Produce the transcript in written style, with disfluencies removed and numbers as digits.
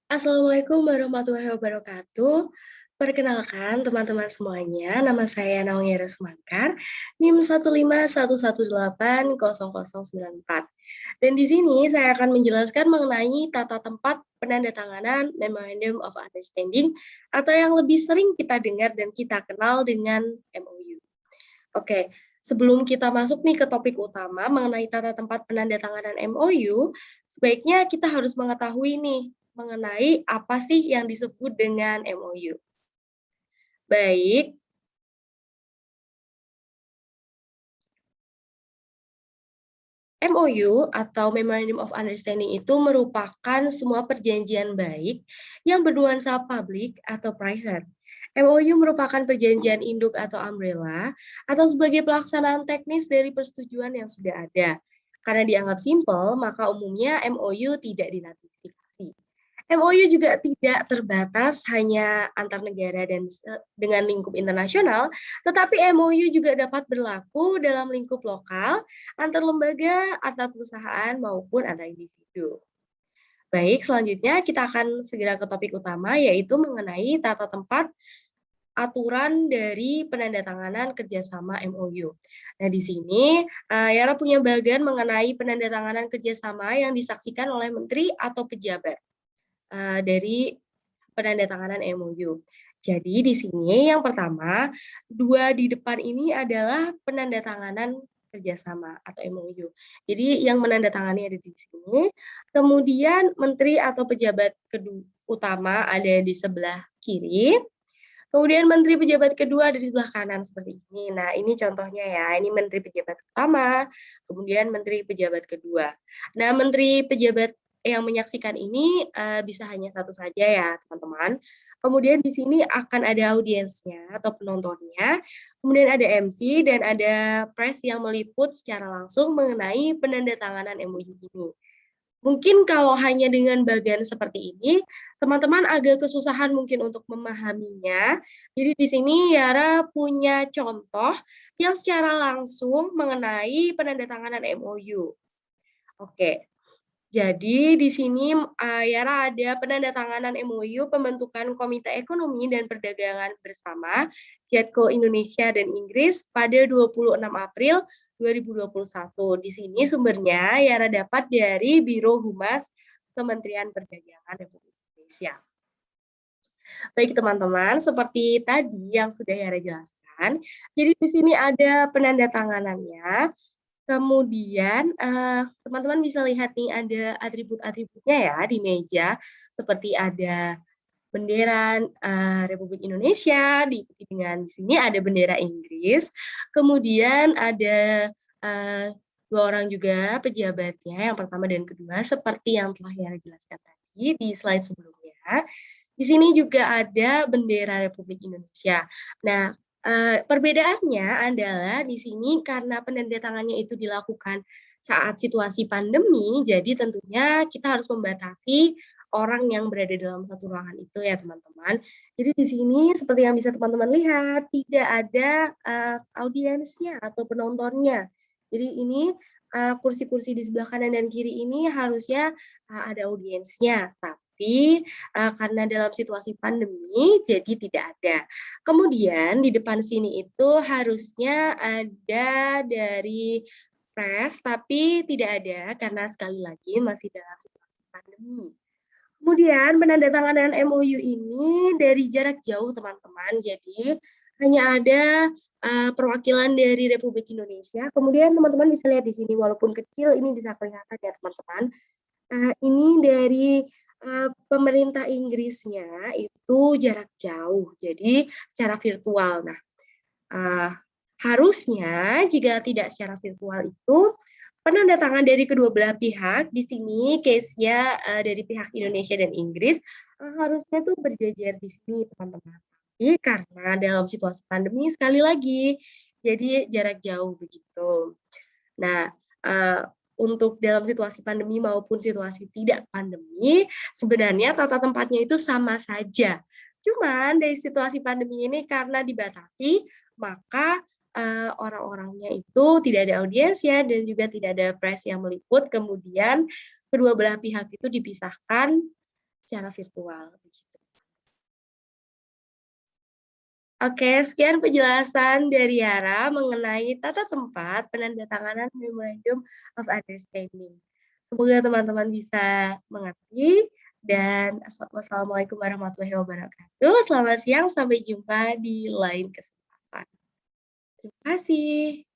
Assalamualaikum warahmatullahi wabarakatuh. Perkenalkan teman-teman semuanya, nama saya Naomi Resmankar, NIM 151880094. Dan di sini saya akan menjelaskan mengenai tata tempat penandatanganan Memorandum of Understanding atau yang lebih sering kita dengar dan kita kenal dengan MOU. Oke, sebelum kita masuk nih ke topik utama mengenai tata tempat penandatanganan MOU, sebaiknya kita harus mengetahui nih mengenai apa sih yang disebut dengan MOU. Baik, MOU atau Memorandum of Understanding itu merupakan semua perjanjian baik yang bernuansa publik atau private. MOU merupakan perjanjian induk atau umbrella atau sebagai pelaksanaan teknis dari persetujuan yang sudah ada. Karena dianggap simpel, maka umumnya MOU tidak diratifikasi. MOU juga tidak terbatas hanya antar negara dan dengan lingkup internasional, tetapi MOU juga dapat berlaku dalam lingkup lokal, antar lembaga, antar perusahaan, maupun antar individu. Baik, selanjutnya kita akan segera ke topik utama, yaitu mengenai tata tempat aturan dari penandatanganan kerjasama MOU. Nah, di sini Yara punya bagian mengenai penandatanganan kerjasama yang disaksikan oleh menteri atau pejabat dari penandatanganan MOU. Jadi di sini yang pertama, 2 di depan ini adalah penandatanganan kerjasama atau MOU. Jadi yang menandatangani ada di sini, kemudian menteri atau pejabat utama ada di sebelah kiri, kemudian menteri pejabat kedua ada di sebelah kanan seperti ini. Nah, ini contohnya ya, ini menteri pejabat pertama, kemudian menteri pejabat kedua. Nah, menteri pejabat yang menyaksikan ini bisa hanya satu saja ya, teman-teman. Kemudian di sini akan ada audiensnya atau penontonnya, kemudian ada MC dan ada press yang meliput secara langsung mengenai penandatanganan MOU ini. Mungkin kalau hanya dengan bagian seperti ini, teman-teman agak kesusahan mungkin untuk memahaminya. Jadi di sini Yara punya contoh yang secara langsung mengenai penandatanganan MOU. Oke, jadi di sini Yara ada penandatanganan MOU pembentukan Komite Ekonomi dan Perdagangan Bersama Kiatko Indonesia dan Inggris pada 26 April 2021. Di sini sumbernya Yara dapat dari Biro Humas Kementerian Perdagangan Republik Indonesia. Baik teman-teman, seperti tadi yang sudah Yara jelaskan, jadi di sini ada penandatanganannya. Kemudian, teman-teman bisa lihat nih ada atribut-atributnya ya di meja, seperti ada bendera, Republik Indonesia, diikuti dengan di sini ada bendera Inggris, kemudian ada, eee, 2 orang juga pejabatnya, yang pertama dan kedua, seperti yang telah Yara jelaskan tadi di slide sebelumnya. Di sini juga ada bendera Republik Indonesia. Nah, perbedaannya adalah di sini karena penandatangannya itu dilakukan saat situasi pandemi, jadi tentunya kita harus membatasi orang yang berada dalam satu ruangan itu ya teman-teman. Jadi di sini seperti yang bisa teman-teman lihat, tidak ada, audiensnya atau penontonnya. Jadi ini, kursi-kursi di sebelah kanan dan kiri ini harusnya, ada audiensnya, tapi, karena dalam situasi pandemi jadi tidak ada. Kemudian di depan sini itu harusnya ada dari press, tapi tidak ada karena sekali lagi masih dalam situasi pandemi. Kemudian penandatanganan MOU ini dari jarak jauh teman-teman, jadi hanya ada, perwakilan dari Republik Indonesia, kemudian teman-teman bisa lihat di sini walaupun kecil ini bisa kelihatan ya teman-teman, ini dari, pemerintah Inggrisnya itu jarak jauh, jadi secara virtual. Nah, Eee, harusnya jika tidak secara virtual itu, penandatangan dari kedua belah pihak, di sini case-nya, dari pihak Indonesia dan Inggris, harusnya tuh berjejer di sini teman-teman. Tapi karena dalam situasi pandemi sekali lagi, jadi jarak jauh begitu. Nah, eee, untuk dalam situasi pandemi maupun situasi tidak pandemi, sebenarnya tata tempatnya itu sama saja. Cuman dari situasi pandemi ini karena dibatasi, maka, orang-orangnya itu tidak ada audiens ya dan juga tidak ada press yang meliput, kemudian kedua belah pihak itu dipisahkan secara virtual, begitu. Oke, sekian penjelasan dari Yara mengenai tata tempat penandatanganan Memorandum of Understanding. Semoga teman-teman bisa mengerti dan wassalamualaikum warahmatullahi wabarakatuh. Selamat siang, sampai jumpa di lain kesempatan. Terima kasih.